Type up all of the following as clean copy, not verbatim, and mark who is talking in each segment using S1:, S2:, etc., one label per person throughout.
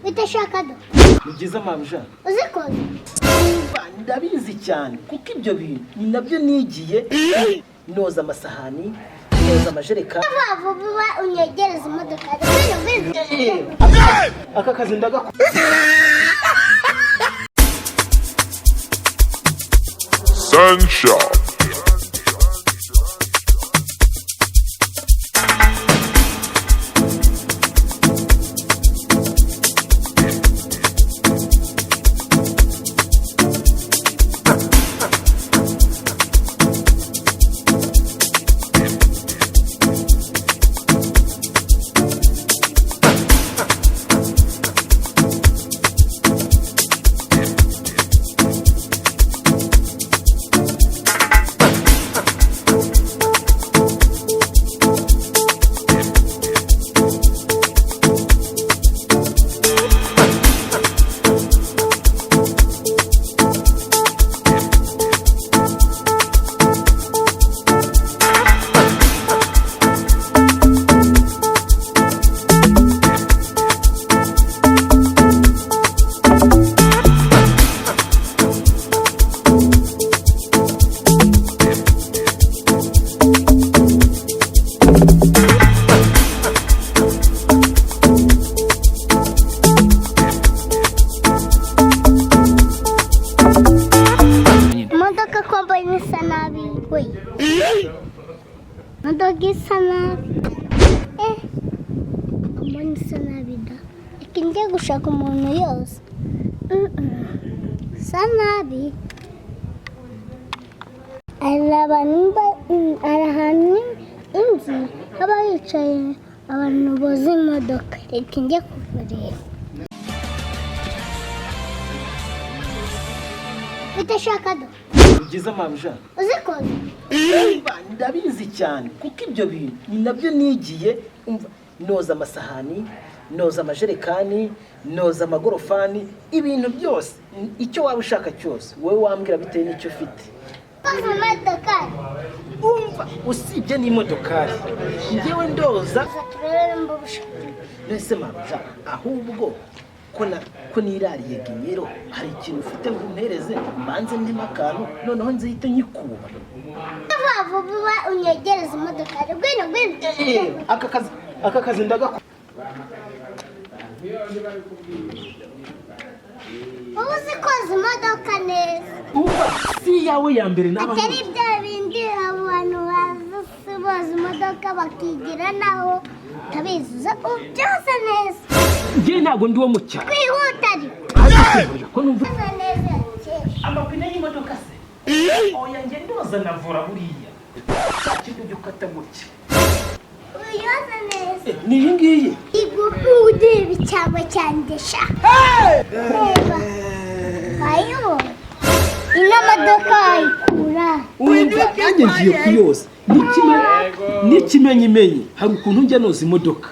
S1: bitashaka do
S2: Mugize mabuja
S1: uzikoze
S2: ndabizi cyane kuko ibyo bintu ni nabyo nigiye noza amasahani noza amajerekani
S1: vuba unyegereza imodoka
S2: aka kazi ndagakora
S3: Sunshine.
S1: Modoka isa nabi mbona isa nabi da reka njye gushaka umuntu yose isa nabi hari ahantu inzu haba hicaye abantu boza imodoka reka njye kukureba bitashaka do
S2: Mugize mabuja
S1: uzikoze
S2: ndabizi cyane kuko ibyo bintu ni nabyo nigiye noza amasahani noza amajerekani noza amagorofani ibintu byose icyo waba ushaka cyose wowe wambwira bitewe n'icyo ufite umva usibye n'imodokari njyewe ndoza nese mabuja ahubwo ko nirariye gimero hari ikintu ufite ngo umpereze mbanze ndimo akantu noneho nzihite nyikuba
S1: vuba unyegereza imodoka
S2: aka kazi ndagakora
S1: wowe uzikoze imodoka neza
S2: umva si yawe ya mbere n'abantu
S1: atari bya bindi abantu boza imodoka bakigira naho utabizuza byose neza
S2: njye ntabwo ndi wo mu cyaro
S1: kwihuta ariko
S2: ko numva
S1: neza
S2: amapine y'imodoka se oya njye ndoza navura buriya kintu cyo ukata gutya
S1: uyoza neza
S2: ni iyi ngiyi
S1: ureba icyangwa cyandesha reba ayo ino modoka ayikura
S2: umva nanjye ngiye kuyoza n'ikimenyimenyi hari ukuntu njya noza imodoka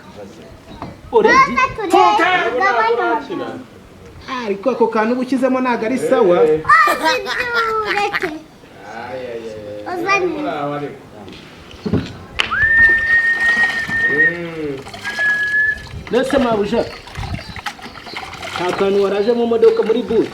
S2: ariko ako kantu uba ushyizemo ntabwo ari sawa
S1: ureke uzane
S2: nese mabuja nta kantu waraje mu modoka muri bus